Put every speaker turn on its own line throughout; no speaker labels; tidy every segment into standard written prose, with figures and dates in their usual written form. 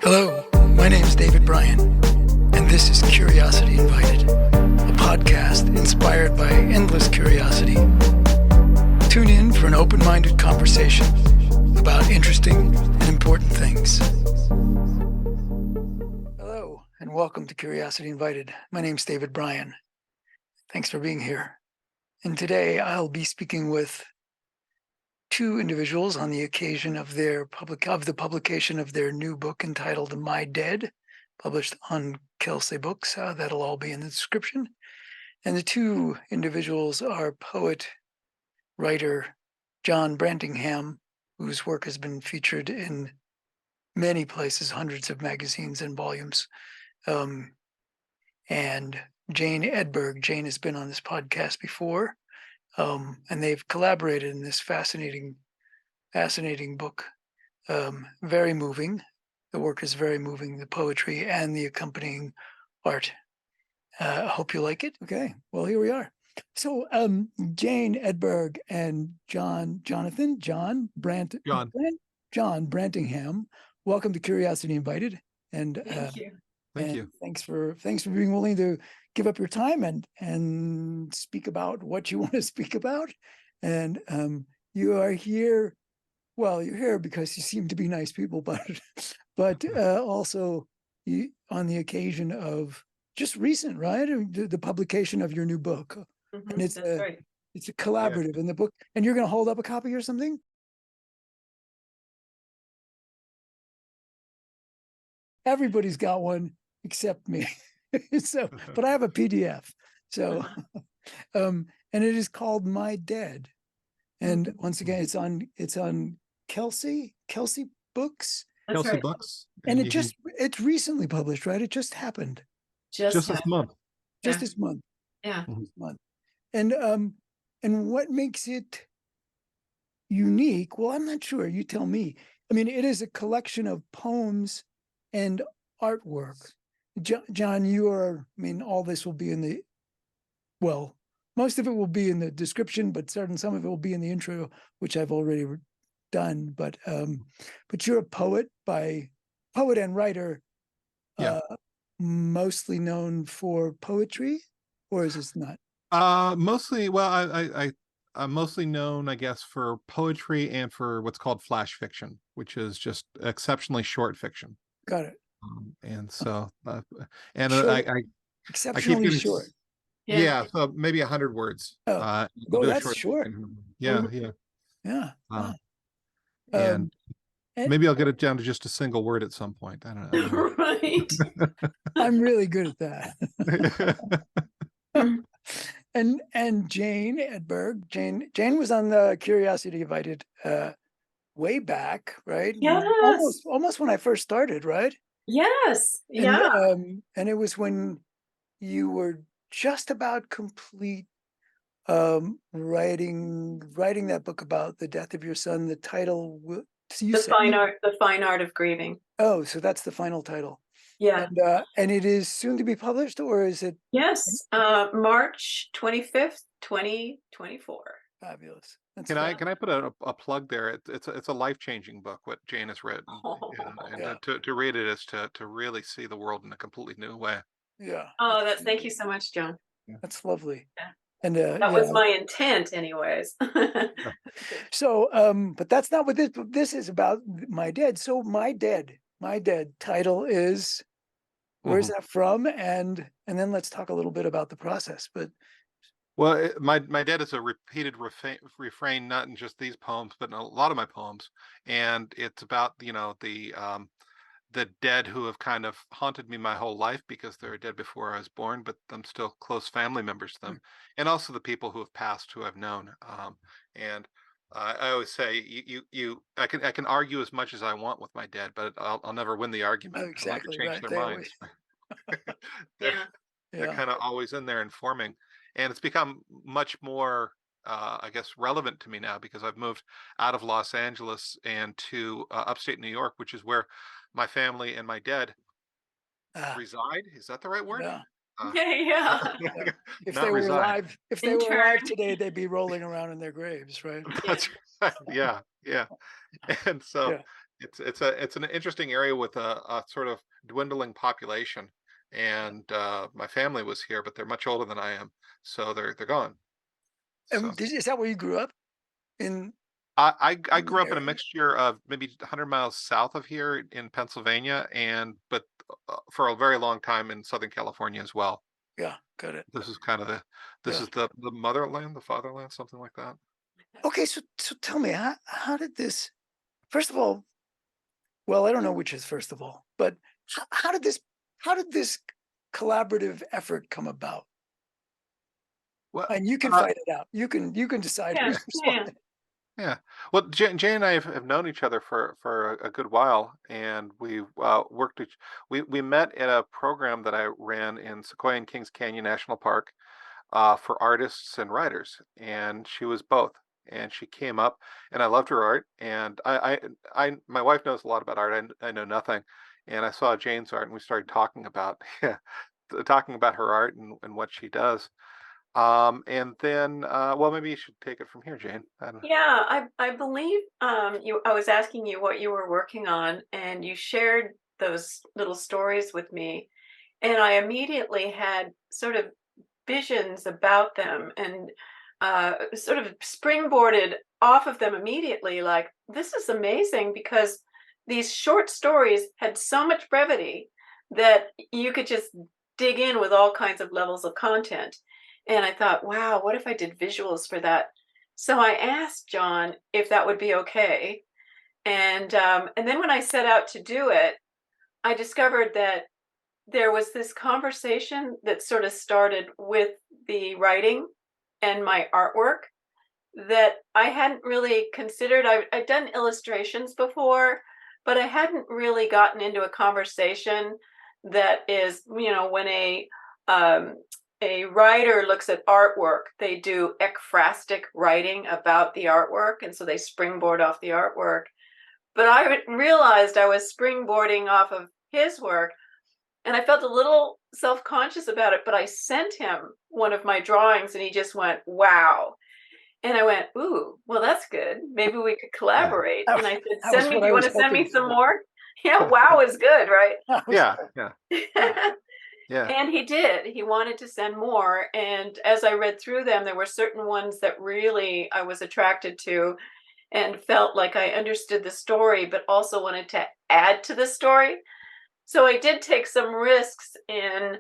Hello, my name is David Bryan, and this is Curiosity Invited, a podcast inspired by endless curiosity. Tune in for an open-minded conversation about interesting and important things. Hello, and welcome to Curiosity Invited. My name is David Bryan. Thanks for being here. And today I'll be speaking with two individuals on the occasion of the publication of their new book entitled MYDEAD, published on Kelsey Books. That'll all be in the description. And the two individuals are poet, writer John Brantingham, whose work has been featured in many places, hundreds of magazines and volumes, and Jane Edberg. Jane has been on this podcast before. And they've collaborated in this fascinating book. Very moving. The work is very moving, the poetry and the accompanying art. I hope you like it. Okay, well, here we are. So Jane Edberg and John Brantingham, welcome to Curiosity Invited. And
Thank you.
Thank you.
Thanks for being willing to give up your time and speak about what you want to speak about. And you are here. Well, you're here because you seem to be nice people, but also on the occasion of just recent, right? The publication of your new book.
Mm-hmm,
And it's
right.
It's a collaborative in the book. And you're going to hold up a copy or something? Everybody's got one except me. So, but I have a PDF. So, and it is called MYDEAD. And once again, it's on Kelsey Books.
That's
Kelsey
right.
Books.
And it's recently published, right? It just happened.
Just this month.
Just
Yeah.
this month.
Yeah.
This month. And what makes it unique? Well, I'm not sure. You tell me. I mean, it is a collection of poems and artwork. John, all this will be most of it will be in the description, but some of it will be in the intro, which I've already done. But you're a poet and writer, mostly known for poetry, or is this not?
Mostly, well, I'm mostly known, I guess, for poetry and for what's called flash fiction, which is just exceptionally short fiction.
Got it.
And so, and
Short,
I keep
exceptionally
getting
short.
Yeah, so maybe 100 words.
Oh,
Do a
that's short.
fiction. Yeah.
Yeah.
And
and-
maybe I'll get it down to just a single word at some point. I don't know.
Right.
I'm really good at that. And Jane Edberg. Jane was on the Curiosity Invited way back, right?
Yes.
Almost when I first started, right?
Yes.
And,
Yeah.
and it was when you were just about complete writing that book about the death of your son. The title,
The fine art of grieving.
Oh, so that's the final title.
Yeah.
And it is soon to be published, or is it?
Yes. March 25th, 2024.
Fabulous.
Can I put a plug there? It's a life-changing book, what Jane has written, and to read it is to really see the world in a completely new way.
Yeah.
Oh, thank you so much, John.
That's lovely.
Yeah.
And
that was my intent, anyways.
So, but that's not what this is about. MYDEAD. So MYDEAD title is, where's that from? And then let's talk a little bit about the process. But
well, MYDEAD is a repeated refrain, not in just these poems, but in a lot of my poems, and it's about the dead who have kind of haunted me my whole life because they're dead before I was born, but I'm still close family members to them, and also the people who have passed who I've known. And I always say, I can argue as much as I want with my dead, but I'll never win the argument.
Exactly,
I'll never change their minds. They're kind of always in there informing, and it's become much more, I guess, relevant to me now because I've moved out of Los Angeles and to upstate New York, which is where my family and my dead reside. Is that the right word?
Yeah.
Yeah.
If
Not
they were
reside.
alive today, they'd be rolling around in their graves, right?
That's right. Yeah. And so It's an interesting area with a sort of dwindling population, and my family was here, but they're much older than I am, so they're gone. So
Is that where you grew up in
I
the
grew up in a
area?
mixture of maybe 100 miles south of here in Pennsylvania, and but for a very long time in Southern California as well.
Yeah, got it.
This is kind of this
Yeah.
is the motherland, the fatherland, something like that.
Okay, so tell me, how did this? First of all, well, I don't know which is first of all, but how did this collaborative effort come about?
Well,
And you can
uh,
fight it out. You can decide
Yeah,
who's
yeah.
responding.
yeah. Well, Jay and I have known each other for a good while, and we met at a program that I ran in Sequoia and Kings Canyon National Park for artists and writers, and she was both. And she came up, and I loved her art. And my wife knows a lot about art. I know nothing. And I saw Jane's art, and we started talking about yeah, talking about her art and what she does. And then, well, maybe you should take it from here, Jane. And
Yeah, I believe I was asking you what you were working on, and you shared those little stories with me, and I immediately had sort of visions about them and sort of springboarded off of them immediately. Like, this is amazing because these short stories had so much brevity that you could just dig in with all kinds of levels of content. And I thought, wow, what if I did visuals for that? So I asked John if that would be okay. And then when I set out to do it, I discovered that there was this conversation that sort of started with the writing and my artwork that I hadn't really considered. I'd done illustrations before, but I hadn't really gotten into a conversation that is, when um, a writer looks at artwork, they do ekphrastic writing about the artwork, and so they springboard off the artwork. But I realized I was springboarding off of his work, and I felt a little self-conscious about it, but I sent him one of my drawings and he just went, wow. And I went, ooh, well, that's good. Maybe we could
yeah,
collaborate.
That,
And I said,
that was
do
what I
you want
was
to send
hoping
me some
for.
more? Yeah, wow is good, right?
That was
yeah, yeah,
yeah,
yeah.
And he did. He wanted to send more. And as I read through them, there were certain ones that really I was attracted to and felt like I understood the story, but also wanted to add to the story. So I did take some risks in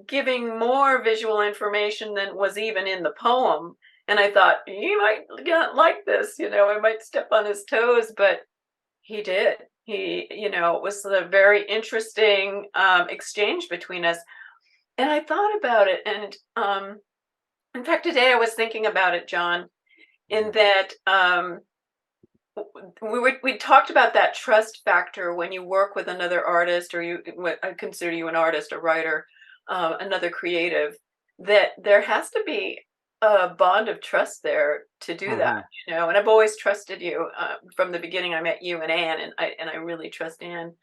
giving more visual information than was even in the poem. And I thought, he might not like this, I might step on his toes, but he did. It was a very interesting exchange between us. And I thought about it. And in fact, today I was thinking about it, John, in
Mhm.
that we talked about that trust factor when you work with another artist, or what I consider you an artist, a writer, another creative, that there has to be a bond of trust there to do that.
Mhm.
And I've always trusted you from the beginning. I met you and Anne, and I really trust Anne.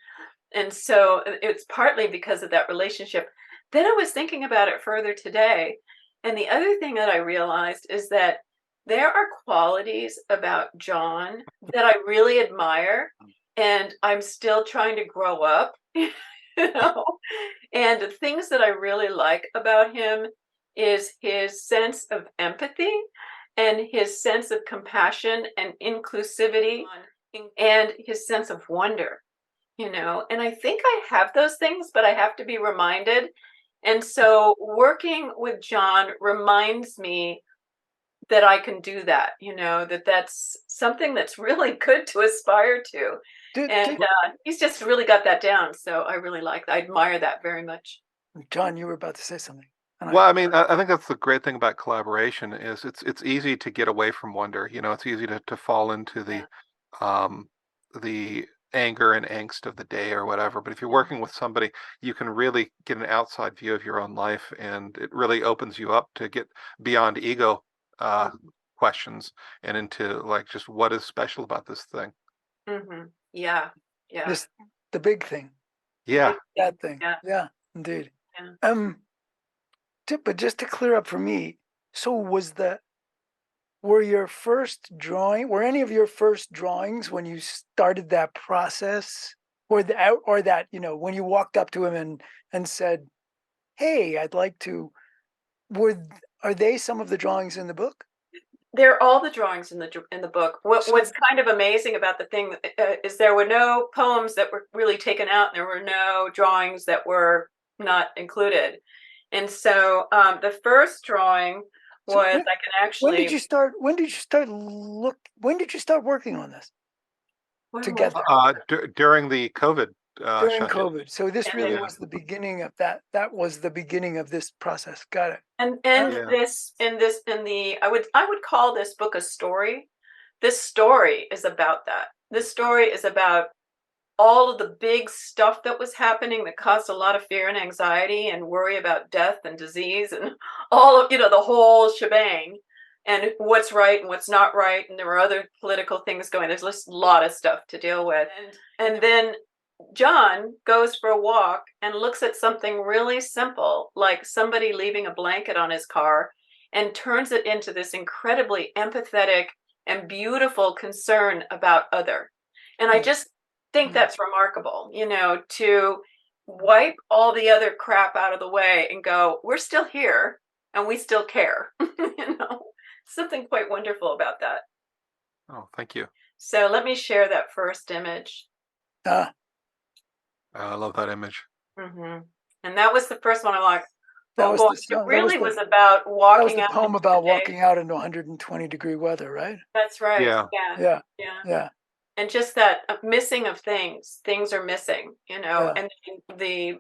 And so it's partly because of that relationship. Then I was thinking about it further today. And the other thing that I realized is that there are qualities about John that I really admire. And I'm still trying to grow up, you know. And the things that I really like about him is his sense of empathy and his sense of compassion and inclusivity and his sense of wonder. And I think I have those things, but I have to be reminded. And so working with John reminds me that I can do that, that's something that's really good to aspire to.
did,
And
did
he's just really got that down. So I really I admire that very much.
John, you were about to say something, and
Well, I mean, I think that's the great thing about collaboration is it's easy to get away from wonder. It's easy to fall into
Yeah.
um, the anger and angst of the day or whatever. But if you're
Mhm.
working with somebody, you can really get an outside view of your own life, and it really opens you up to get beyond ego uh, questions and into like just what is special about this thing.
Yeah. Yeah.
this the big thing,
The
Yeah.
big thing.
that thing.
Yeah.
Yeah, indeed.
Yeah.
But just to clear up for me, so were any of your first drawings when you started that process, or that, when you walked up to him and said, hey, I'd like to, are they some of the drawings in the book?
They're all the drawings in the book. What's kind of amazing about the thing is there were no poems that were really taken out, and there were no drawings that were not included. And so the first drawing was I can actually.
When did you start working on this together?
During the COVID
During
shutdown.
COVID. So this really was the beginning of that. That was the beginning of this process. Got it.
And
Yeah.
I would call this book a story. This story is about that. This story is about all of the big stuff that was happening that caused a lot of fear and anxiety and worry about death and disease and all of, the whole shebang, and what's right and what's not right. And there were other political things going. There's just a lot of stuff to deal with. And then John goes for a walk and looks at something really simple, like somebody leaving a blanket on his car, and turns it into this incredibly empathetic and beautiful concern about other. And I just think that's remarkable, to wipe all the other crap out of the way and go, we're still here and we still care. Something quite wonderful about that.
Oh, thank you.
So let me share that first image.
I love that image.
Mm-hmm. And that was the first one. I'm like, it really was
about
walking
out. That was the poem about walking out into 120-degree weather, right?
That's right.
Yeah.
And just that missing of things are missing, and the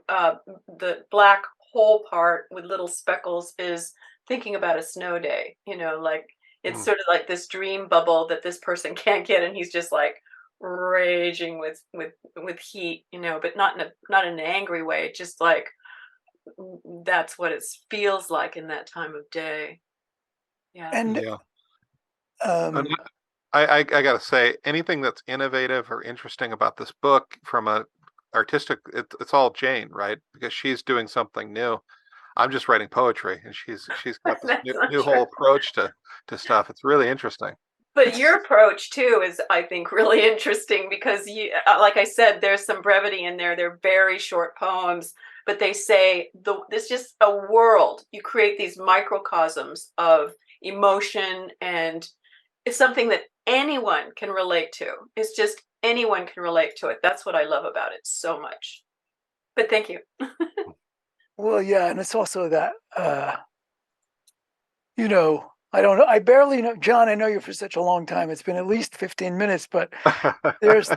black hole part with little speckles is thinking about a snow day, like it's sort of like this dream bubble that this person can't get, and he's just like raging with heat, but not in an angry way, just like that's what it feels like in that time of day.
And
I gotta say, anything that's innovative or interesting about this book from a artistic, it's all Jane, right? Because she's doing something new. I'm just writing poetry, and she's got this new whole approach to stuff. It's really interesting.
But your approach too is, I think, really interesting because you, like I said, there's some brevity in there. They're very short poems, but they say there's just a world. You create these microcosms of emotion, and it's something that anyone can relate to. It's just anyone can relate to it. That's what I love about it so much. But thank you.
Well, yeah, and it's also that, I don't know. I barely know, John, I know you for such a long time. It's been at least 15 minutes, but there is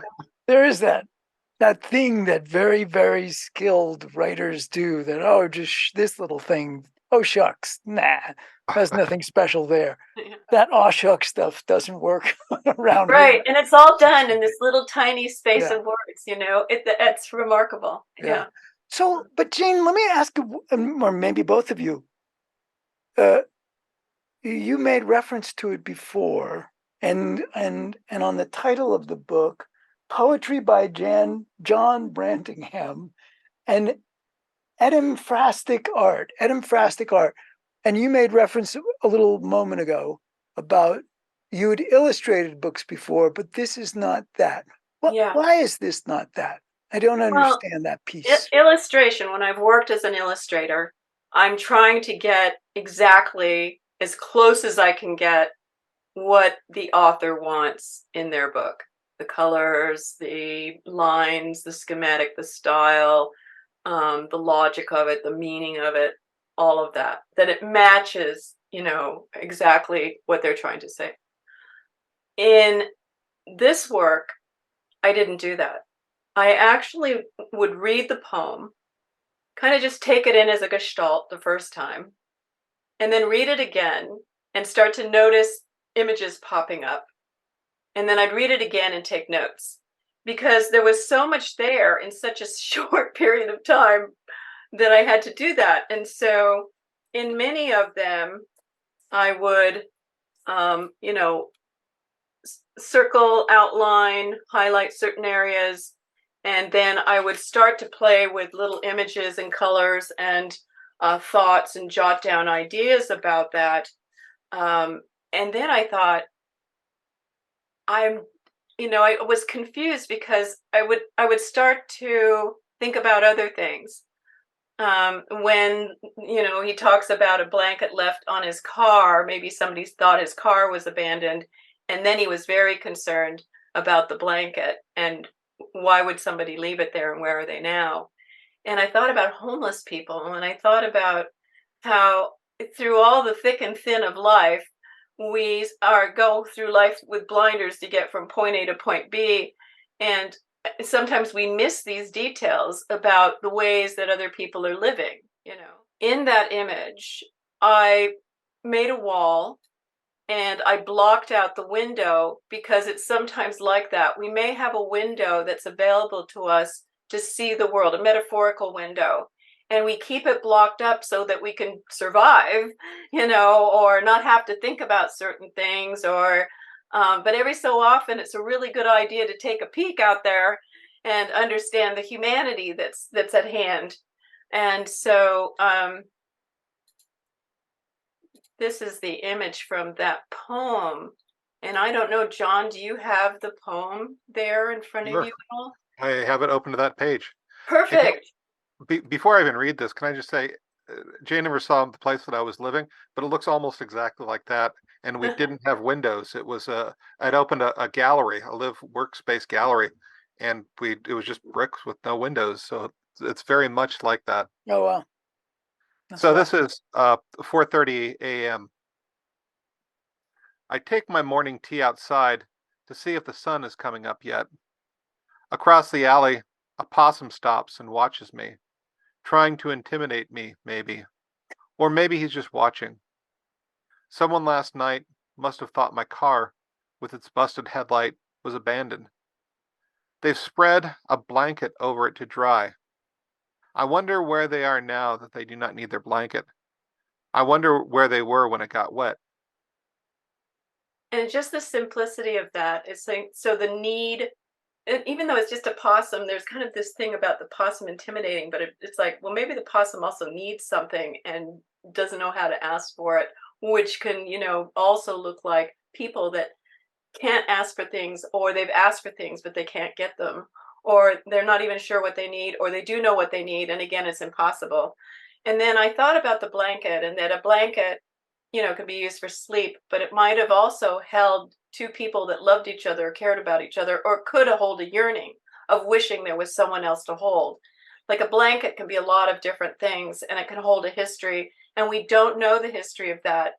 that thing that very, very skilled writers do that, just this little thing. Oh, shucks. Nah, there's nothing special there. That shucks stuff doesn't work around
right
here.
And it's all done in this little tiny space of words. It's remarkable.
So, but Jane, let me ask you, or maybe both of you, you made reference to it before, and on the title of the book, Poetry by John Brantingham and edimphastic art. And you made reference a little moment ago about you had illustrated books before, but this is not that. Why is this not that? I don't understand that piece.
Illustration, when I've worked as an illustrator, I'm trying to get exactly as close as I can get what the author wants in their book. The colors, the lines, the schematic, the style, the logic of it, the meaning of it, all of that it matches, exactly what they're trying to say. In this work, I didn't do that. I actually would read the poem, kind of just take it in as a gestalt the first time, and then read it again and start to notice images popping up. And then I'd read it again and take notes, because there was so much there in such a short period of time that I had to do that. And so in many of them, I would, circle, outline, highlight certain areas, and then I would start to play with little images and colors and thoughts and jot down ideas about that. And then I thought, I'm, I was confused because I would start to think about other things. When he talks about a blanket left on his car, maybe somebody thought his car was abandoned, and then he was very concerned about the blanket and why would somebody leave it there and where are they now? And I thought about homeless people, and I thought about how through all the thick and thin of life, we are go through life with blinders to get from point A to point B. And sometimes we miss these details about the ways that other people are living. In that image, I made a wall and I blocked out the window because it's sometimes like that. We may have a window that's available to us to see the world, a metaphorical window, and we keep it blocked up so that we can survive, or not have to think about certain things. But every so often, it's a really good idea to take a peek out there and understand the humanity that's at hand. And so, this is the image from that poem. And I don't know, John, do you have the poem there in front of you
Sure.
at all?
I have it open to that page. If you
Perfect.
before I even read this, can I just say, Jane never saw the place that I was living, but it looks almost exactly like that. And we didn't have windows. It was I'd opened a gallery, a live workspace gallery, and it was just bricks with no windows. So it's very much like that.
Oh, wow. That's
So
fun.
this is 4:30 a.m. I take my morning tea outside to see if the sun is coming up yet. Across the alley, a possum stops and watches me, trying to intimidate me, maybe. Or maybe he's just watching. Someone last night must have thought my car, with its busted headlight, was abandoned. They've spread a blanket over it to dry. I wonder where they are now that they do not need their blanket. I wonder where they were when it got wet.
And just the simplicity of that is saying, so the need, and even though it's just a possum, there's kind of this thing about the possum intimidating, but it's like, well, maybe the possum also needs something and doesn't know how to ask for it, which can, also look like people that can't ask for things, or they've asked for things but they can't get them, or they're not even sure what they need, or they do know what they need and again it's impossible. And then I thought about the blanket, and that a blanket can be used for sleep, but it might have also held two people that loved each other, cared about each other, or could hold a yearning of wishing there was someone else to hold. Like a blanket can be a lot of different things, and it can hold a history, and we don't know the history of that.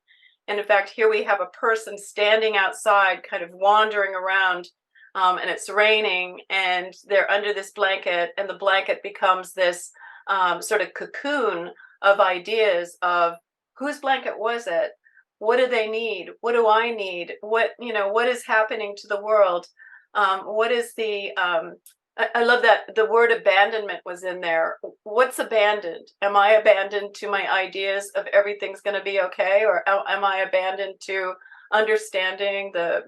And in fact, here we have a person standing outside, kind of wandering around, and it's raining, and they're under this blanket, and the blanket becomes this sort of cocoon of ideas of whose blanket was it? What do they need? What do I need? What is happening to the world? What is the I love that the word abandonment was in there. What's abandoned? Am I abandoned to my ideas of everything's going to be okay? Or am I abandoned to understanding the,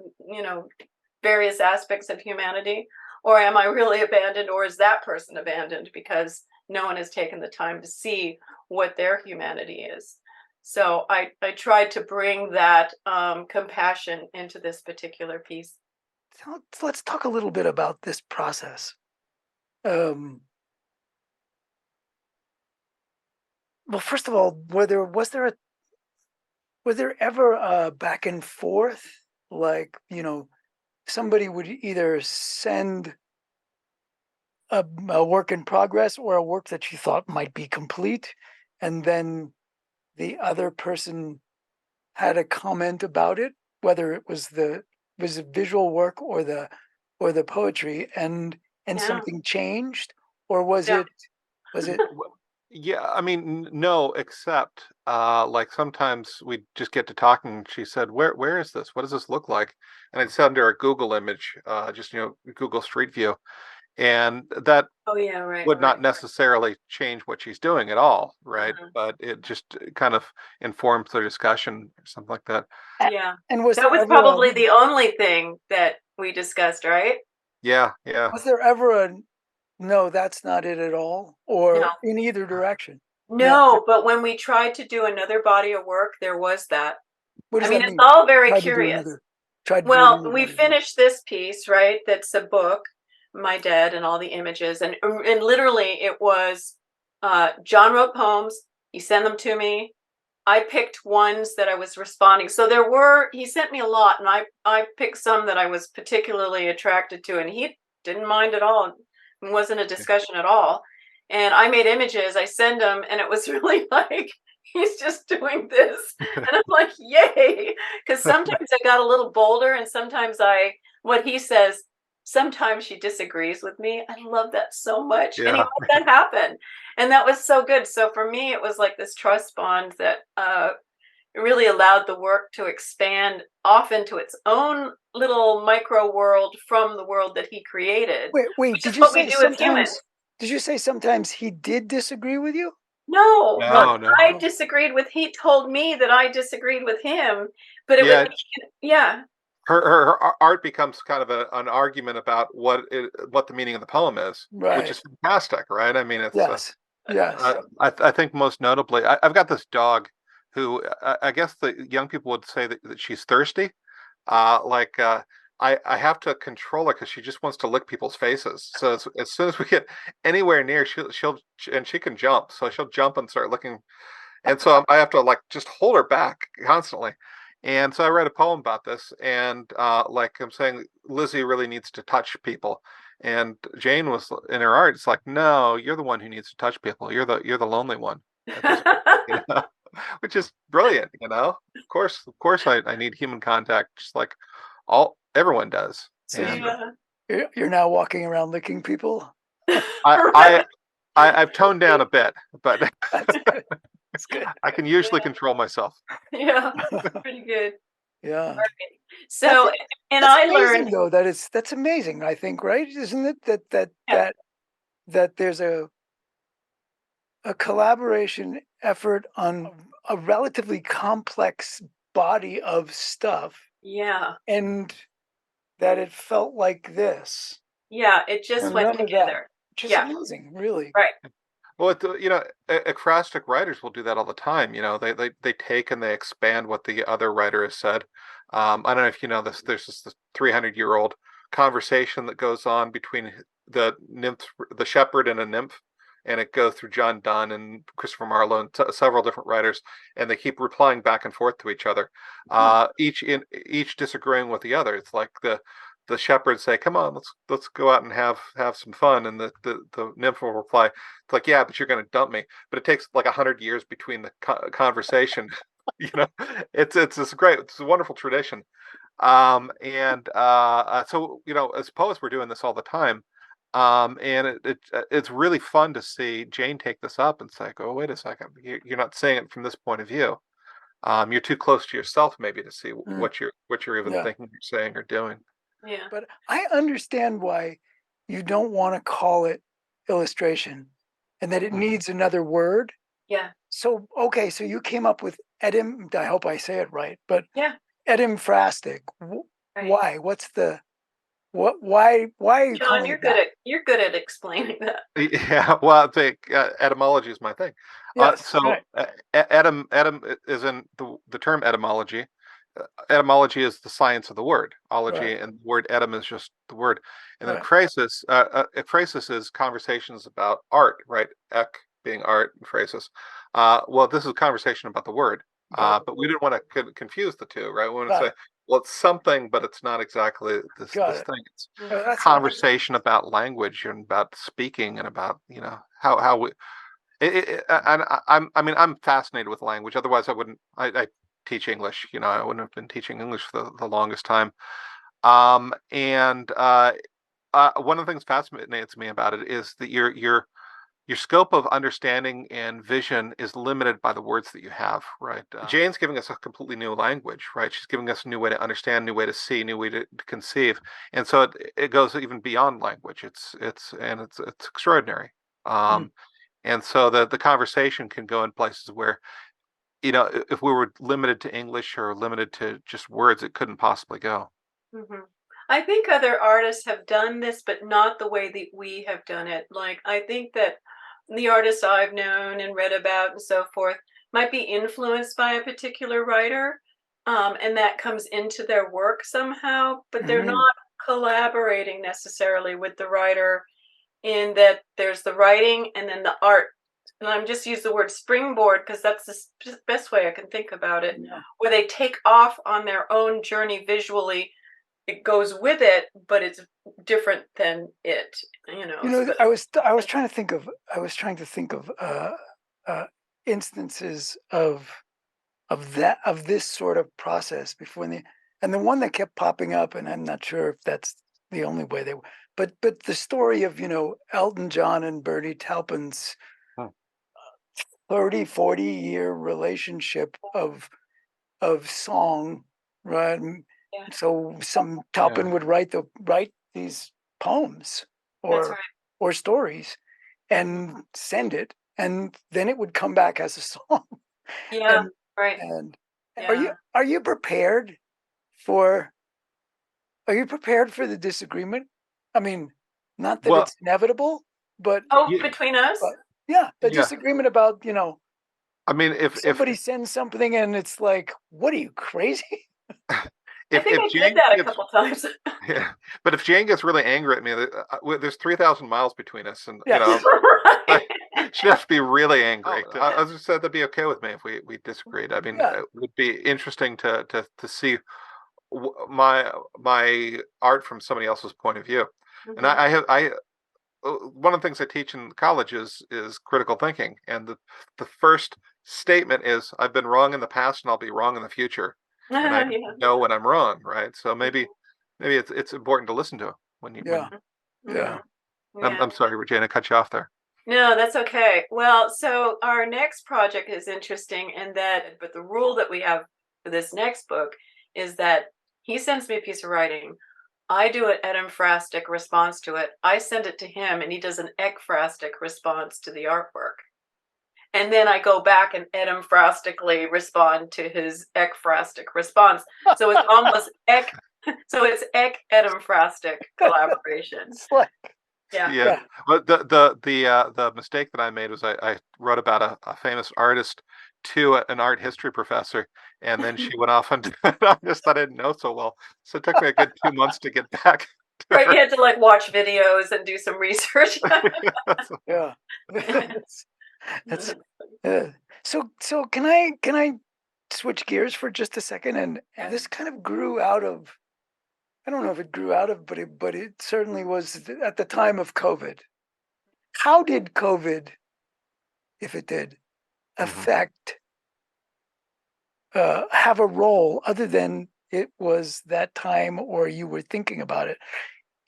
various aspects of humanity? Or am I really abandoned? Or is that person abandoned because no one has taken the time to see what their humanity is? So I tried to bring that compassion into this particular piece.
So let's talk a little bit about this process. Well, first of all, was there ever a back and forth? Like, somebody would either send a work in progress or a work that you thought might be complete, and then the other person had a comment about it, whether it was the visual work or the poetry, and
Yeah,
something changed, or was
yeah,
it
Yeah, I mean, no, except like sometimes we just get to talking. And she said, "Where is this? What does this look like?" And I'd send her a Google image, just Google Street View, and that
oh yeah, right,
would
right.
not necessarily change what she's doing at all, right?
Uh-huh.
But it just kind of informs the discussion or something like that.
Yeah,
and was
that
there
was
ever a
probably the only thing that we discussed, right?
Yeah, yeah.
was there ever a no, that's not it at all,
No,
or in either direction? No.
no, but when we tried to do another body of work, there was that.
What does
I mean,
that
it's
mean?
all very
Tried to do
curious.
another. Tried to do
Well,
another
we
version.
finished this piece, right? That's a book, MYDEAD, and all the images, and literally it was John wrote poems. He sent them to me. I picked ones that I was responding. So he sent me a lot, and I picked some that I was particularly attracted to, and he didn't mind at all. It wasn't a discussion at all. And I made images. I send them, and it was really like he's just doing this, and I'm like, yay! Because sometimes I got a little bolder, and sometimes what he says. Sometimes she disagrees with me. I love that so much, and he
Yeah.
let that happen. And that was so good. So for me, it was like this trust bond that really allowed the work to expand off into its own little micro world from the world that he created,
Wait,
which is
did you
what we
say
do with humans.
sometimes? Did you say sometimes he did disagree with you?
No,
Not.
No.
I disagreed with. He told me that I disagreed with him, but it was
Yeah.
yeah,
Her art becomes kind of an argument about what the meaning of the poem is, which
Right.
is fantastic, right? I mean, it's
Yes. Yes.
I think most notably, I've got this dog who I guess the young people would say that she's thirsty. Like I have to control her because she just wants to lick people's faces. So as soon as we get anywhere near, she'll and she can jump, so she'll jump and start licking. And so I have to like just hold her back constantly. And so I read a poem about this, and like I'm saying, Lizzie really needs to touch people. And Jane was in her art. It's like, no, you're the one who needs to touch people. You're the lonely one at this point, you know, which is brilliant. You know, of course, I need human contact, just like everyone does.
So
And
yeah.
you're now walking around licking people.
I
Right.
I, I've toned down a bit, but
That's good. That's good.
I can usually
Yeah,
control myself.
yeah, pretty good.
Yeah.
Right.
That's
So, and
that's
I
amazing
learned,
though. That's amazing. I think, right? Isn't it
yeah,
that there's a collaboration effort on a relatively complex body of stuff,
yeah,
and that it felt like this,
yeah, it just
and
went
none of that.
together.
Just
Yeah,
amazing, really.
right.
Well, you know, acrostic writers will do that all the time. You know, they take and they expand what the other writer has said. I don't know if you know this. There's this 300-year-old conversation that goes on between the nymph, the shepherd, and a nymph, and it goes through John Donne and Christopher Marlowe and several different writers, and they keep replying back and forth to each other,
Huh.
each disagreeing with the other. It's like the shepherds say, "Come on, let's go out and have some fun," and the nymph will reply, "It's like, yeah, but you're going to dump me." But it takes like 100 years between the conversation. You know, it's great. It's a wonderful tradition. And so you know, as poets, we're doing this all the time. And it's really fun to see Jane take this up and say, "Oh, wait a second, you're not saying it from this point of view. You're too close to yourself, maybe, to see
Mm,
what you're even
yeah.
thinking, you're saying, or doing."
Yeah.
But I understand why you don't want to call it illustration and that it
Mhm.
needs another word.
Yeah.
So, okay, so you came up with I hope I say it right, but
Yeah.
edimphastic.
Right.
Why? Why are you
John,
calling it that?
you're good at explaining that.
Yeah, well, I think etymology is my thing.
Yes,
So
right,
etym is in the term etymology. Etymology is the science of the word.
right,
Ology and the word etym is just the word. And then
right,
phrasis is conversations about art, right? Ek being art and phrasis. Well, this is a conversation about the word.
but
But we didn't want to confuse the two, right? We want to
got
say,
it,
well, it's something, but it's not exactly
got
this
it.
thing. It's
Mhm.
That's
conversation about language and about speaking and about, you know, how we and I mean, I'm fascinated with language. Otherwise I wouldn't. I teach English. You know, I wouldn't have been teaching English for the longest time. And one of the things fascinates me about it is that your scope of understanding and vision is limited by the words that you have, right? Jane's giving us a completely new language, right? She's giving us a new way to understand, new way to see, new way to conceive, and so it goes even beyond language. It's extraordinary.
mm,
Um, and so the conversation can go in places where, you know, if we were limited to English or limited to just words, it couldn't possibly go.
Mhm. I think other artists have done this, but not the way that we have done it. Like, I think that the artists I've known and read about and so forth might be influenced by a particular writer, and that comes into their work somehow, but they're
Mhm.
not collaborating necessarily with the writer in that there's the writing and then the art. And I'm just use the word springboard because that's the best way I can think about it,
Yeah.
where they take off on their own journey visually. It goes with it, but it's different than it,
You know,
but
I was trying to think of uh, instances of this sort of process before and the one that kept popping up, and I'm not sure if that's the only way but the story of Elton John and Bernie Taupin's
Hmm.
30-40 year relationship of song, right?
yeah,
So some
Yeah.
Taupin would write these poems
that's
or
right.
or stories
Mhm.
and send it, and then it would come back as a song.
Yeah,
And
right.
and are you
Yeah.
are you prepared for are you prepared for the disagreement? I mean, not that
Well,
it's inevitable, but
Oh,
yeah,
between us?
but yeah, the
yeah.
disagreement about,
I mean, if
somebody sends something and it's like, "What are you, crazy?"
I think
if
I did
Jane
that a
gets
couple times.
yeah, but if Jane gets really angry at me, there's 3,000 miles between us, and
Yes.
Right.
she'd have to be really angry. I just said that'd be okay with me if we disagreed. I mean,
Yeah.
it would be interesting to see my art from somebody else's point of view. And
Mhm.
I have I one of the things I teach in college is critical thinking, and the first statement is I've been wrong in the past and I'll be wrong in the future, and I
Yeah.
know when I'm wrong, right? So
Mhm.
maybe it's important to listen to when you
Yeah.
when
Yeah.
Mhm.
I'm
Yeah.
sorry, Regina, cut you off there.
No, that's okay. Well, so our next project is interesting in that, but the rule that we have for this next book is that he sends me a piece of writing. I do an edimphastic response to it. I send it to him, and he does an ekphrastic response to the artwork. And then I go back and edimphastically respond to his ekphrastic response. So it's almost so it's edimphastic collaboration.
It's like,
Yeah.
Yeah,
yeah.
but the mistake that I made was I wrote about a famous artist to an art history professor, and then she went off and did an artist I didn't know so well. So it took me a good 2 months to get back to
Right, you
her.
had to, like, watch videos and do some research.
Yeah. That's uh, so can I switch gears for just a second? And this kind of grew out of, I don't know if it grew out of, but it certainly was at the time of COVID. How did COVID, if it did,
Mhm.
affect have a role other than it was that time or you were thinking about it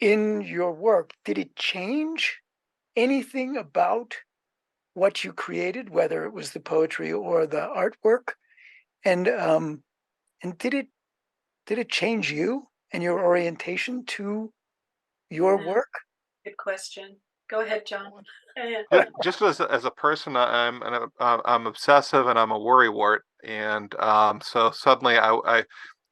in your work? Did it change anything about what you created, whether it was the poetry or the artwork? And did it change you and your orientation to your
Yeah,
work?
good question. Go ahead, John. Yeah.
Just as a person, I'm obsessive and I'm a worrywart, and so suddenly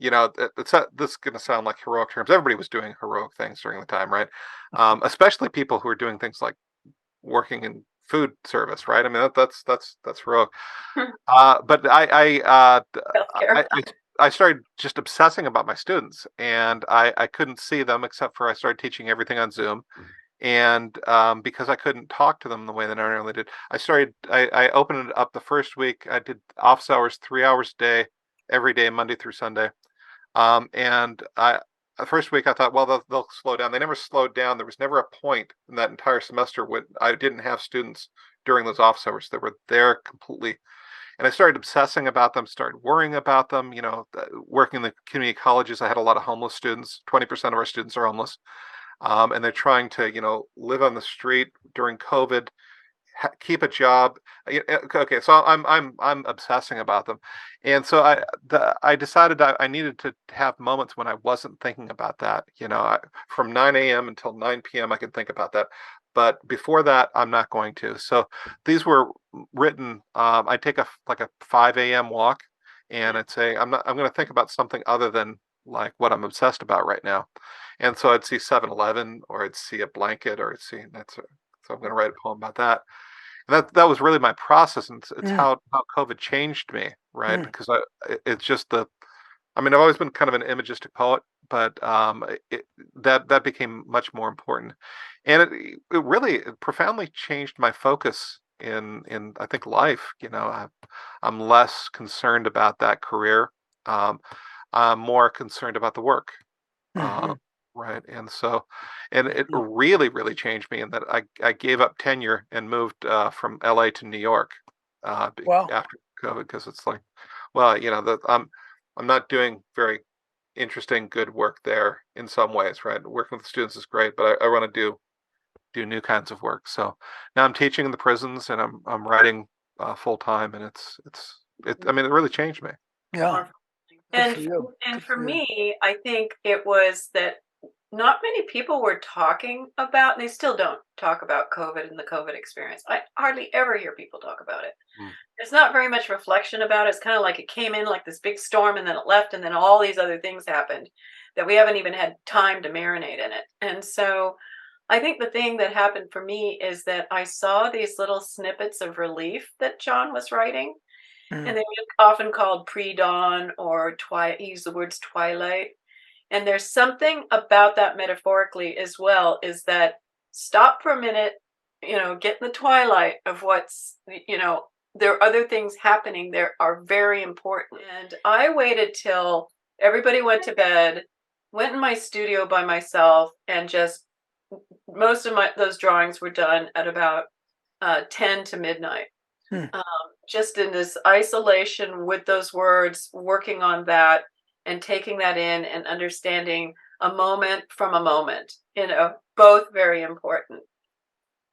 this is going to sound like heroic terms. Everybody was doing heroic things during the time, right? Especially people who are doing things like working in food service, right? I mean that's heroic. But
Healthcare.
I started just obsessing about my students, and I couldn't see them except for I started teaching everything on Zoom, and because I couldn't talk to them the way that I normally did, I opened it up the first week. I did office hours 3 hours a day, every day, Monday through Sunday. And the first week I thought, well, they'll slow down. They never slowed down. There was never a point in that entire semester when I didn't have students during those office hours. They were there completely, and I started obsessing about them, started worrying about them. Working in the community colleges, I had a lot of homeless students. 20% of our students are homeless, and they're trying to, live on the street during COVID, keep a job. Okay, so I'm obsessing about them, and so I decided I needed to have moments when I wasn't thinking about that. From 9 a.m. until 9 p.m. I can think about that, but before that I'm not going to. So these were written. I take a 5 a.m. walk, and
Yeah.
I'd say I'm going to think about something other than like what I'm obsessed about right now. And so I'd see 7-Eleven, or I'd see a blanket, or I'd see so I'm going to write a poem about that. And that was really my process, and it's
Mm,
how COVID changed me, right?
mm,
Because it's just I mean, I've always been kind of an imagistic poet, but that became much more important, and it really profoundly changed my focus in I think life. I'm less concerned about that career. Um, I'm more concerned about the work. Uh,
Hmm.
right. And it really changed me in that I gave up tenure and moved from LA to New York
Wow.
after COVID, because it's like, well, I'm not doing very interesting, good work there in some ways, right? Working with students is great, but I want to do new kinds of work. So now I'm teaching in the prisons, and I'm writing full time, and I mean, it really changed me.
Yeah.
Wonderful.
Good
And
for you.
and
Good
for
for you.
me, I think it was that not many people were talking about, and they still don't talk about COVID and the COVID experience. I hardly ever hear people talk about it.
Mm.
There's not very much reflection about it. It's kind of like it came in like this big storm and then it left, and then all these other things happened that we haven't even had time to marinate in it. And so I think the thing that happened for me is that I saw these little snippets of relief that John was writing, and
Mm.
they were often called pre-dawn or twilight. He used the words twilight. And there's something about that metaphorically as well, is that stop for a minute, get in the twilight of there are other things happening there are very important. And I waited till everybody went to bed, went in my studio by myself, and just most of my those drawings were done at about 10 to midnight.
Hmm.
Um, just in this isolation with those words, working on that and taking that in and understanding a moment from a moment, both very important.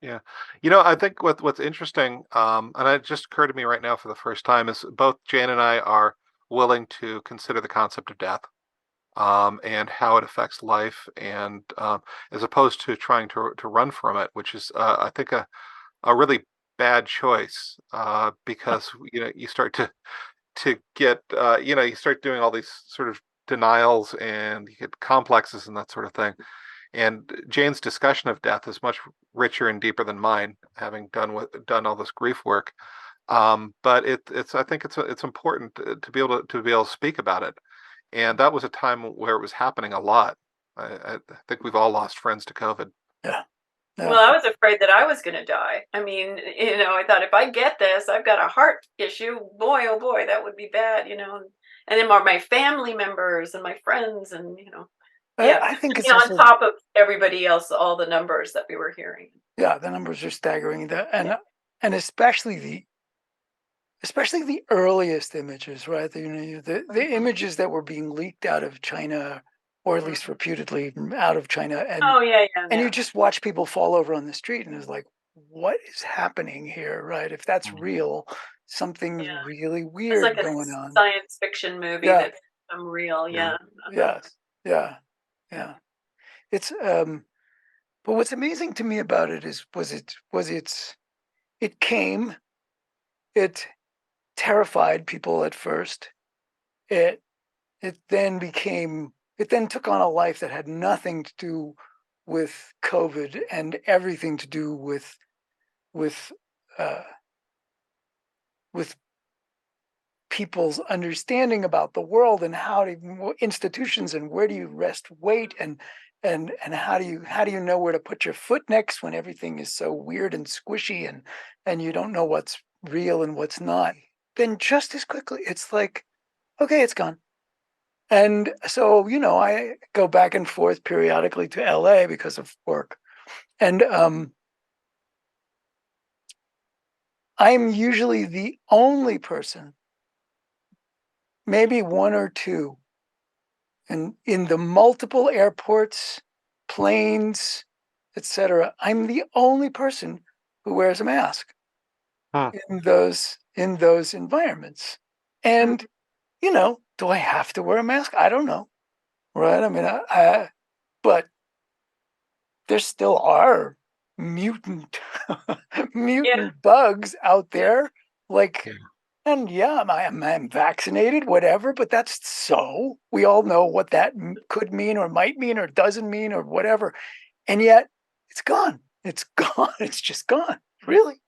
Yeah. I think what's interesting, and it just occurred to me right now for the first time, is both Jane and I are willing to consider the concept of death, and how it affects life, and as opposed to trying to run from it, which is, I think, a really bad choice, because you start to get, you start doing all these sort of denials, and you get complexes and that sort of thing. And Jane's discussion of death is much richer and deeper than mine, having done all this grief work. But it's I think it's important to be able to speak about it. And that was a time where it was happening a lot. I think we've all lost friends to COVID.
Yeah.
Well,
Yeah.
I was afraid that I was going to die. I mean, I thought if I get this, I've got a heart issue. Boy, oh boy, that would be bad. And then my family members and my friends, and yeah,
I think it's
on
also,
top of everybody else, all the numbers that we were hearing.
yeah, the numbers are staggering.
Yeah.
And especially the earliest images, right? The images that were being leaked out of China, or at least
Mhm.
reputedly out of China, and
Oh yeah, yeah,
you
yeah.
just watch people fall over on the street, and it's like, what is happening here, right? If that's
Mm.
real, something's
Yeah.
really
It's like
weird
a
going on.
science fiction movie
Yeah.
that's become real.
Yeah.
Yeah. Uh-huh.
Yes. Yeah. Yeah. It's but what's amazing to me about it is it came, it terrified people at first. It it then took on a life that had nothing to do with COVID and everything to do with uh, with people's understanding about the world, and how to institutions, and where do you rest weight, and how do you know where to put your foot next when everything is so weird and squishy, and you don't know what's real and what's not. Then just as quickly it's like, okay, it's gone. And so, I go back and forth periodically to LA because of work. And I'm usually the only person, maybe one or two, and in the multiple airports, planes, etc. I'm the only person who wears a mask
Huh.
in those environments.
Mhm.
And do I have to wear a mask? I don't know, right? I mean, but there still are mutant
Yeah.
mutant bugs out
Yeah.
there, like,
Yeah.
and yeah, I'm vaccinated, whatever, but that's, so we all know what that could mean, or might mean, or doesn't mean, or whatever, and yet it's gone. It's gone. It's just gone. Really,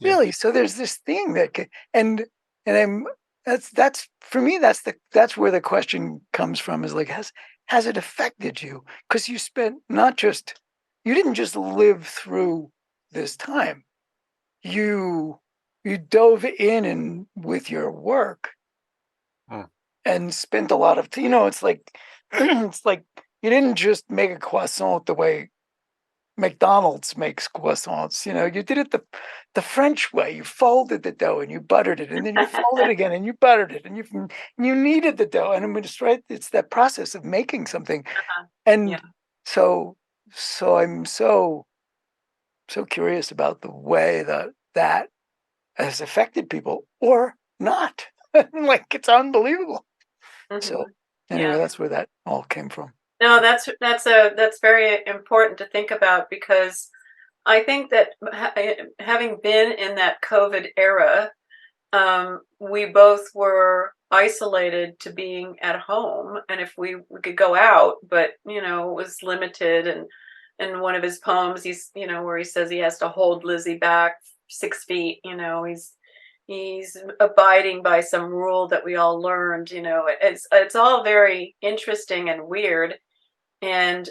Yeah.
really. So there's this thing that and I'm that's for me, that's where the question comes from, is like, has it affected you? Because you spent you didn't just live through this time. You you dove in and with your work
Mm.
and spent a lot of it's like it's like you didn't just make a croissant the way McDonald's makes croissants. You did it the French way. You folded the dough and you buttered it, and then you folded it again and you buttered it, and you kneaded the dough. And I mean, it's that process of making something.
Yeah.
And so I'm so curious about the way that has affected people or not. Like, it's unbelievable. So
Mhm.
anyway,
Yeah.
that's where that all came from.
No, that's very important to think about, because I think that having been in that COVID era, we both were isolated to being at home, and if we could go out, but it was limited. And one of his poems, where he says he has to hold Lizzie back 6 feet. He's abiding by some rule that we all learned. It's all very interesting and weird. And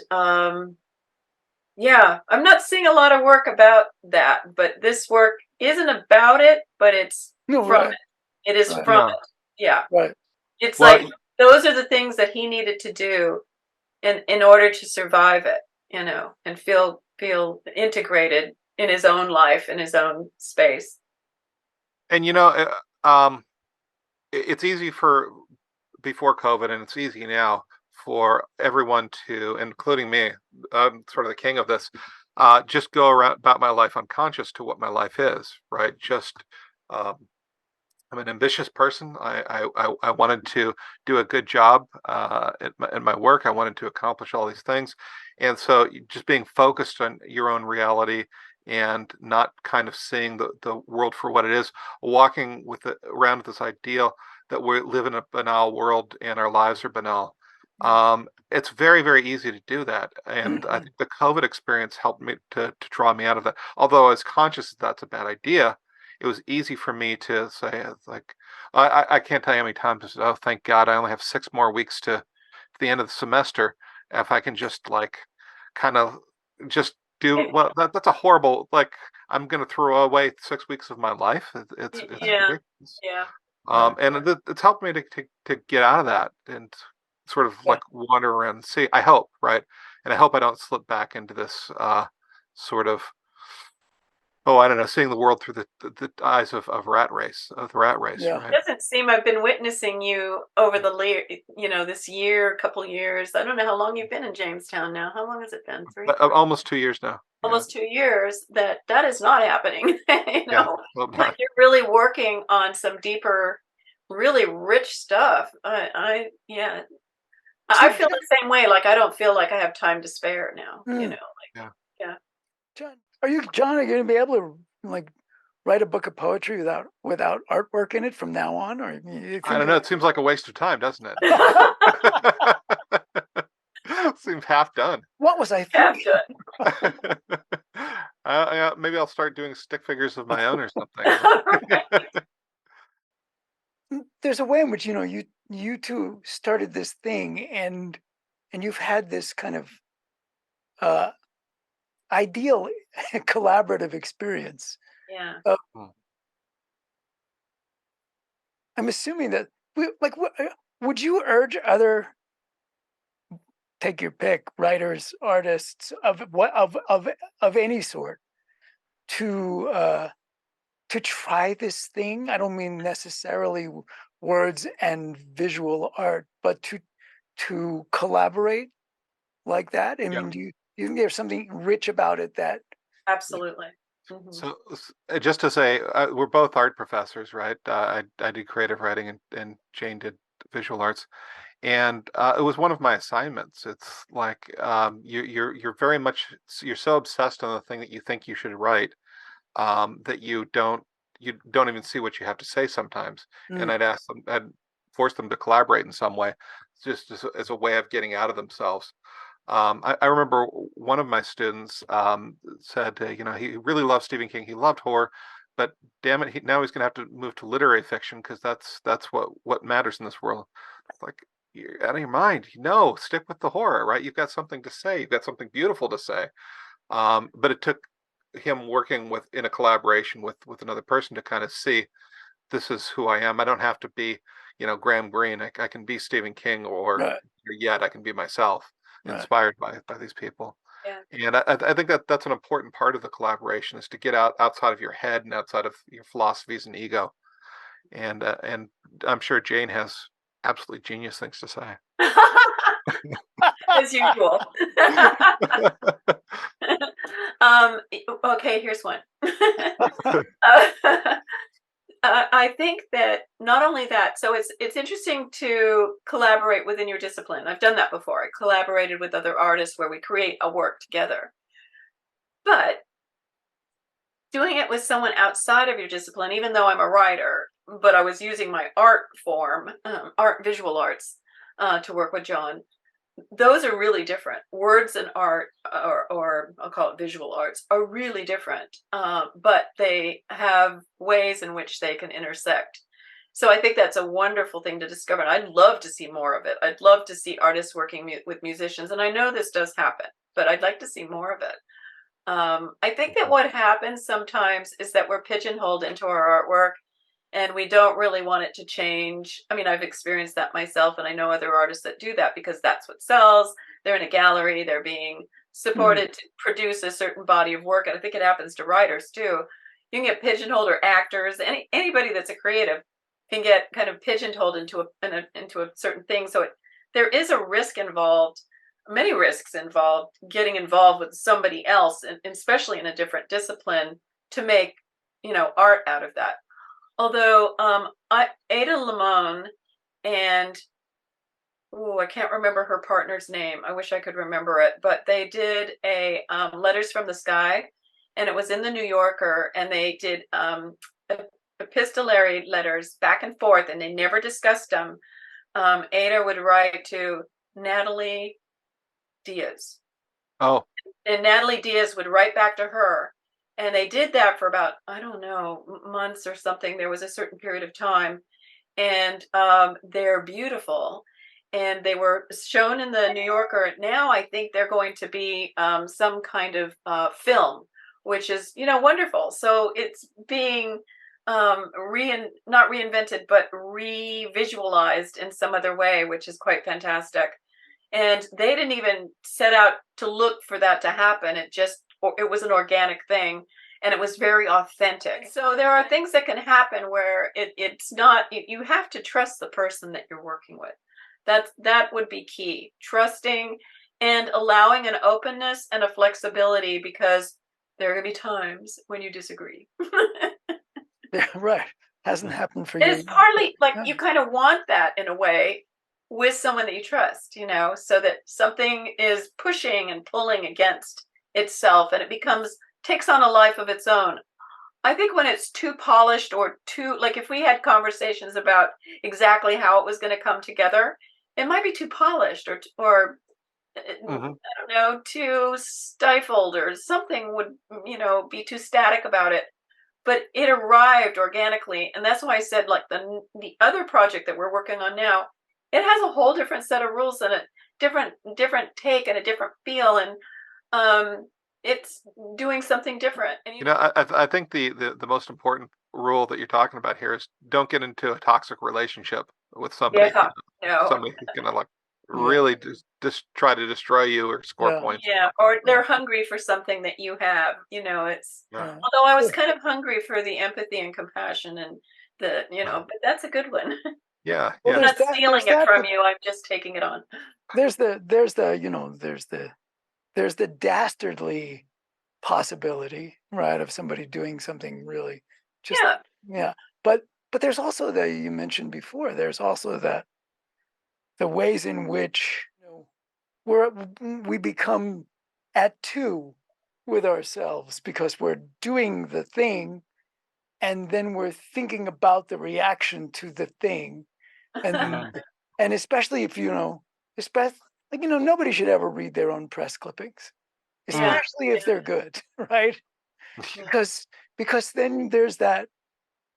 yeah, I'm not seeing a lot of work about that, but this work isn't about it, but it's
No,
from
right,
it. It is
right,
from
Yeah.
it. Yeah.
right.
It's
Well,
like those are the things that he needed to do in order to survive it, and feel integrated in his own life, in his own space.
and it's easy for before COVID, and it's easy now for everyone to, including me, I'm sort of the king of this, just go around about my life unconscious to what my life is, right? Just um, I'm an ambitious person. I wanted to do a good job in my work. I wanted to accomplish all these things, and so just being focused on your own reality and not kind of seeing the world for what it is, walking around with this ideal that we live in a banal world and our lives are banal. It's very, very easy to do that, and I think the COVID experience helped me to draw me out of that. Although I was conscious that that's a bad idea, it was easy for me to say, it's like, I can't tell you how many times I said, oh, thank God, I only have 6 more weeks to the end of the semester. If I can just like kind of just do well, that's a horrible, like, I'm going to throw away 6 weeks of my life. It's
Yeah,
ridiculous.
yeah.
Right.
And it's helped me to get out of that and sort of
Yeah.
like wander around and see. I hope, right? And I hope I don't slip back into this sort of, oh, I don't know, seeing the world through the eyes of the rat race,
Yeah.
right?
Doesn't seem I've been witnessing you over this year, couple years. I don't know how long you've been in Jamestown now. How long has it been? Three,
But,
4,
almost 2 years now. Yeah,
almost 2 years. That is not happening.
yeah. Well,
Like
not.
you're really working on some deeper, really rich stuff. Yeah, I
So,
feel the same way. Like I don't feel like I have time to spare now.
mm,
Yeah.
Yeah.
John, are you going to be able to, like, write a book of poetry without artwork in it from now on, or you
I
think
don't know. It seems like a waste of time, doesn't it? Seems half done.
what was I
Have
thinking?
to.
Maybe I'll start doing stick figures of my own or something.
Right.
There's a way in which you two started this thing, and you've had this kind of uh, ideal collaborative experience.
Yeah.
Uh,
Hmm.
I'm assuming that would you urge other, take your pick, writers, artists of any sort, to try this thing? I don't mean necessarily words and visual art, but to collaborate like that. I
Yeah.
mean, do you think there's something rich about it that?
Absolutely. Hmm.
So just to say, we're both art professors, right? I did creative writing, and Jane did visual arts, and it was one of my assignments. It's like you're very much, you're so obsessed on the thing that you think you should write, that you don't even see what you have to say sometimes. And
Mm,
I'd force them to collaborate in some way, just as a way of getting out of themselves. I remember one of my students said, he really loved Stephen King. He loved horror, but damn it, now he's gonna have to move to literary fiction because that's what matters in this world. It's like, you're out of your mind. No, stick with the horror, right? You've got something to say. You've got something beautiful to say. But it took him working in a collaboration with another person to kind of see, this is who I am. I don't have to be, Graham Greene. I can be Stephen King, or
Right.
yet I can be myself,
Right.
inspired by these people.
Yeah.
And I think that's an important part of the collaboration, is to get outside of your head and outside of your philosophies and ego. And I'm sure Jane has absolutely genius things to say.
As usual. Okay, here's one. I think that not only that, so it's interesting to collaborate within your discipline. I've done that before. I collaborated with other artists where we create a work together. But doing it with someone outside of your discipline, even though I'm a writer, but I was using my art form, visual arts, to work with John. Those are really different. Words and art, or I'll call it visual arts, are really different, but they have ways in which they can intersect. So I think that's a wonderful thing to discover. And I'd love to see more of it. I'd love to see artists working with musicians. And I know this does happen, but I'd like to see more of it. I think that what happens sometimes is that we're pigeonholed into our artwork and we don't really want it to change. I mean, I've experienced that myself, and I know other artists that do that because that's what sells. They're in a gallery, they're being supported to produce a certain body of work. And I think it happens to writers too. You can get pigeonholed, or actors, anybody that's a creative can get kind of pigeonholed into a certain thing. So there is a risk involved, many risks involved, getting involved with somebody else, and especially in a different discipline, to make art out of that. Although Ada Limon and I can't remember her partner's name. I wish I could remember it, but they did a Letters from the Sky, and it was in the New Yorker, and they did epistolary letters back and forth, and they never discussed them. Ada would write to Natalie Diaz.
Oh.
And Natalie Diaz would write back to her. And they did that for about, I don't know, months or something. There was a certain period of time. And they're beautiful. And they were shown in the New Yorker. Now I think they're going to be some kind of film, which is, wonderful. So it's being not reinvented, but re-visualized in some other way, which is quite fantastic. And they didn't even set out to look for that to happen. It was an organic thing, and it was very authentic. So there are things that can happen where it's not, you have to trust the person that you're working with. That would be key. Trusting and allowing an openness and a flexibility, because there are going to be times when you disagree.
Yeah, right. Hasn't happened for you.
It's partly like you kind of want that in a way with someone that you trust, so that something is pushing and pulling against itself and it takes on a life of its own. I think when it's too polished, or too, like if we had conversations about exactly how it was going to come together, it might be too polished, or I don't know, too stifled, or something would, be too static about it. But it arrived organically. And that's why I said, like, the other project that we're working on now, it has a whole different set of rules and a different take and a different feel, and it's doing something different. And
I think the most important rule that you're talking about here is, don't get into a toxic relationship with somebody.
No.
Somebody who's gonna really just try to destroy you or score points.
Yeah, or they're hungry for something that you have. Although I was kind of hungry for the empathy and compassion and but that's a good one.
Yeah.
I'm not stealing it from you. I'm just taking it on.
There's the dastardly possibility, right, of somebody doing something really just But there's also you mentioned before, there's also the ways in which we become at two with ourselves, because we're doing the thing and then we're thinking about the reaction to the thing. And especially if nobody should ever read their own press clippings, especially if they're good, right? Because because then there's that,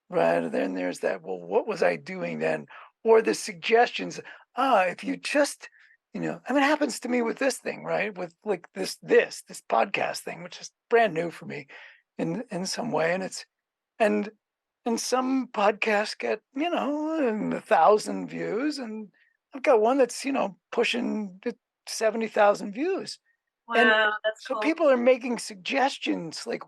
right? Then there's that, well, what was I doing then? Or the suggestions, if you just, I mean, it happens to me with this thing, right? With like this podcast thing, which is brand new for me in some way. And and some podcasts get, 1,000 views, and I've got one that's, pushing 70,000 views. And
Wow, that's
so
cool.
people are making suggestions like,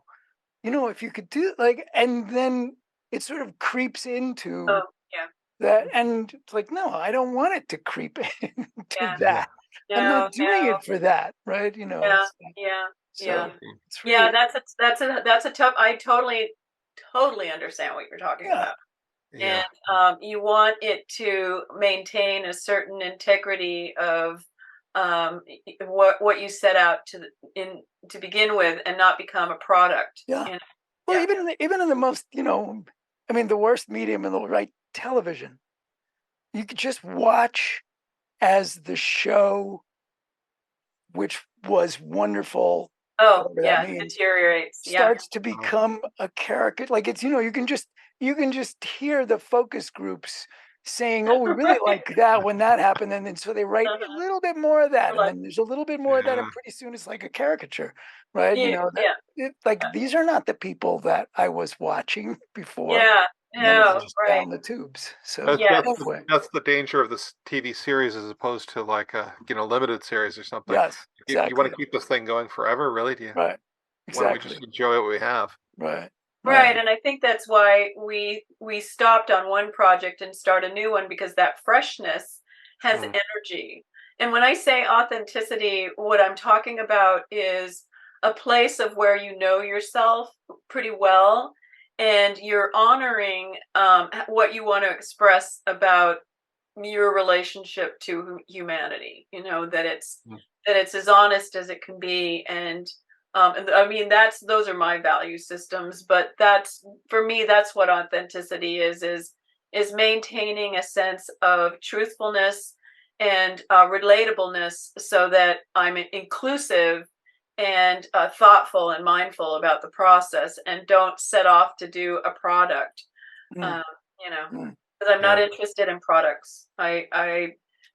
if you could do like, and then it sort of creeps into
Oh, yeah,
that. And it's like, no, I don't want it to creep into
yeah.
Yeah.
that. I'm
No,
not doing
no.
it for that. Right.
Yeah, yeah, yeah.
So it's
Yeah,
really,
that's a tough. I totally understand what you're talking
yeah,
about. And
Yeah.
you want it to maintain a certain integrity of what you set out to begin with, and not become a product.
yeah. Well,
Yeah.
even in the most, I mean, the worst medium in the right, television, you could just watch as the show, which was wonderful,
Oh,
whatever that
yeah,
means,
deteriorates. Yeah.
starts to become a character. Like it's, you can just hear the focus groups saying, "Oh, we really
Right.
like that when that happened," and then so they write a
Uh-huh.
little bit more of that,
You're
and
like,
then there's a little bit more of that, and
Yeah.
pretty soon it's like a caricature, right?
yeah,
That
yeah,
like these are not the people that I was watching before,
yeah.
and then it's
No,
just
right.
down the tubes. So
Yes.
anyway,
That's the danger of this TV series as opposed to like a limited series or something.
yes,
You want
exactly,
to keep this thing going forever, really? Do you?
right,
Why don't we just
exactly,
enjoy what we have?
right,
Right,
right,
and I think that's why we stopped on one project and start a new one, because that freshness has
Mm.
energy. And when I say authenticity, what I'm talking about is a place of where you know yourself pretty well, and you're honoring what you want to express about your relationship to humanity.
Mm.
That it's as honest as it can be, and I mean, those are my value systems. But that's, for me, that's what authenticity is maintaining a sense of truthfulness and relatableness, so that I'm inclusive and thoughtful and mindful about the process, and don't set off to do a product.
mm,
Um, you know,
mm,
because I'm not
Yeah.
interested in products.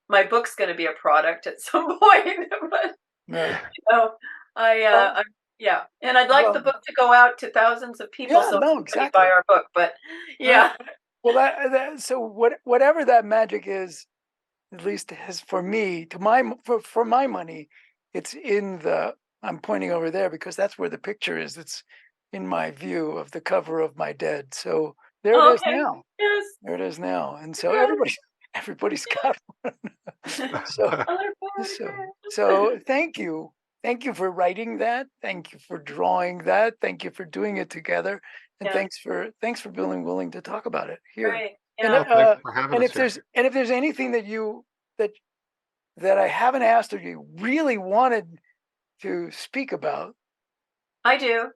My book's going to be a product at some point, but
right.
know,
Well,
I yeah, and I'd like the
well,
book to go out to thousands of people,
yeah,
so
no,
everybody buy
exactly.
our book. But
Right.
yeah,
Well, so whatever that magic is, at least has for me, for my money, it's in the. I'm pointing over there because that's where the picture is. It's in my view of the cover of MYDEAD. So there it
oh,
is
okay,
now.
yes,
There it is now. And so
yes,
everybody's got one. So
I look forward to
so
it.
so thank you. Thank you for writing that. Thank you for drawing that. Thank you for doing it together. And
Yeah,
thanks for being willing to talk about it here.
right,
And
yeah.
Thanks for having us here.
if there's anything that that I haven't asked or you really wanted to speak about,
I do.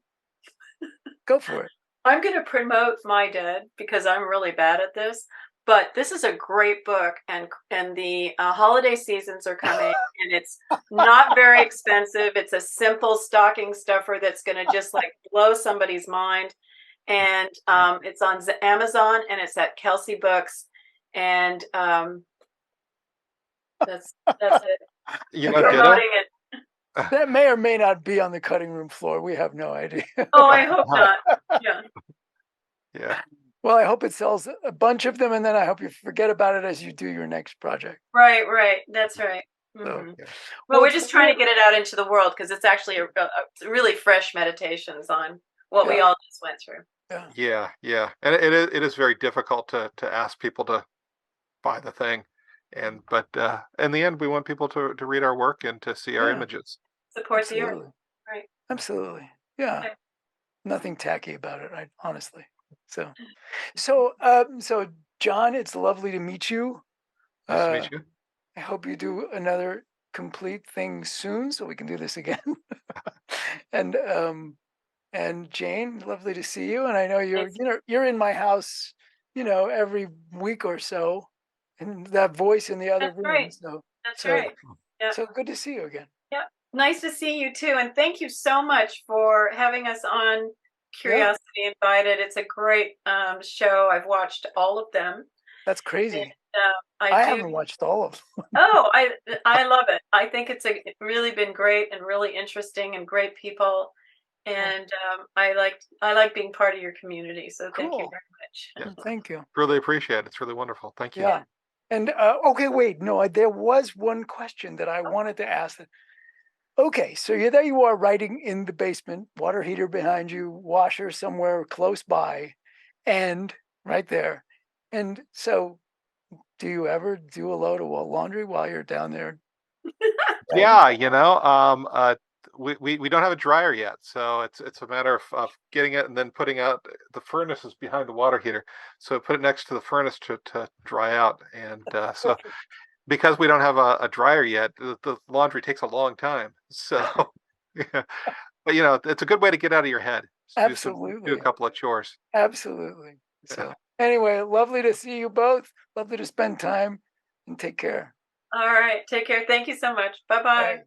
go for it.
I'm going to promote My Dead because I'm really bad at this. But this is a great book, and the holiday seasons are coming, and it's not very expensive. It's a simple stocking stuffer that's going to just like blow somebody's mind. And it's on Amazon, and it's at Kelsey Books, and that's it.
You
I'm
know,
Okay.
ditto.
promoting it.
That may or may not be on the cutting room floor. We have no idea.
Oh, I hope not. Yeah,
Yeah.
Well, I hope it sells a bunch of them, and then I hope you forget about it as you do your next project.
right, right. That's right.
So,
Hmm.
Yeah.
Well,
well,
we're
it's
just
been
trying to get it out into the world, because it's actually a really fresh meditations on what we
yeah,
all just went through.
yeah,
Yeah. Yeah. And it is very difficult to ask people to buy the thing. But in the end, we want people to read our work and to see our
yeah,
images.
Support the art.
absolutely,
Right.
absolutely, yeah.
Okay.
Nothing tacky about it, I honestly. So, so John, it's lovely to meet you.
Nice to
Uh,
meet you.
I hope you do another complete thing soon, so we can do this again. and Jane, lovely to see you. And I know
Thanks.
you're in my house, every week or so, and that voice in the other
That's
room.
right.
So
That's
so
right. Yeah.
so good to see you again.
Yeah. Nice to see you too. And thank you so much for having us on Curiosity Invited. It's a great show. I've watched all of them.
That's
And,
crazy.
I
I
do.
haven't watched all of them.
Oh, I love it. I think it's really been great and really interesting and great people. And I like being part of your community. So thank you
Cool.
very much.
Yeah,
Thank you.
really appreciate it. It's really wonderful. Thank you.
Yeah. And okay, wait, no, there was one question that I wanted to ask. Okay, so there you are writing in the basement, water heater behind you, washer somewhere close by, and right there. And so, do you ever do a load of laundry while you're down there? Writing?
Yeah, we don't have a dryer yet, so it's a matter of getting it and then putting out. The furnace is behind the water heater, so put it next to the furnace to dry out. And so because we don't have a dryer yet, the laundry takes a long time. So yeah, but it's a good way to get out of your head. Do a
Absolutely.
couple of chores.
Absolutely.
Yeah.
So, anyway, lovely to see you both. Lovely to spend time and take care.
All right. Take care. Thank you so much. Bye bye.
Bye.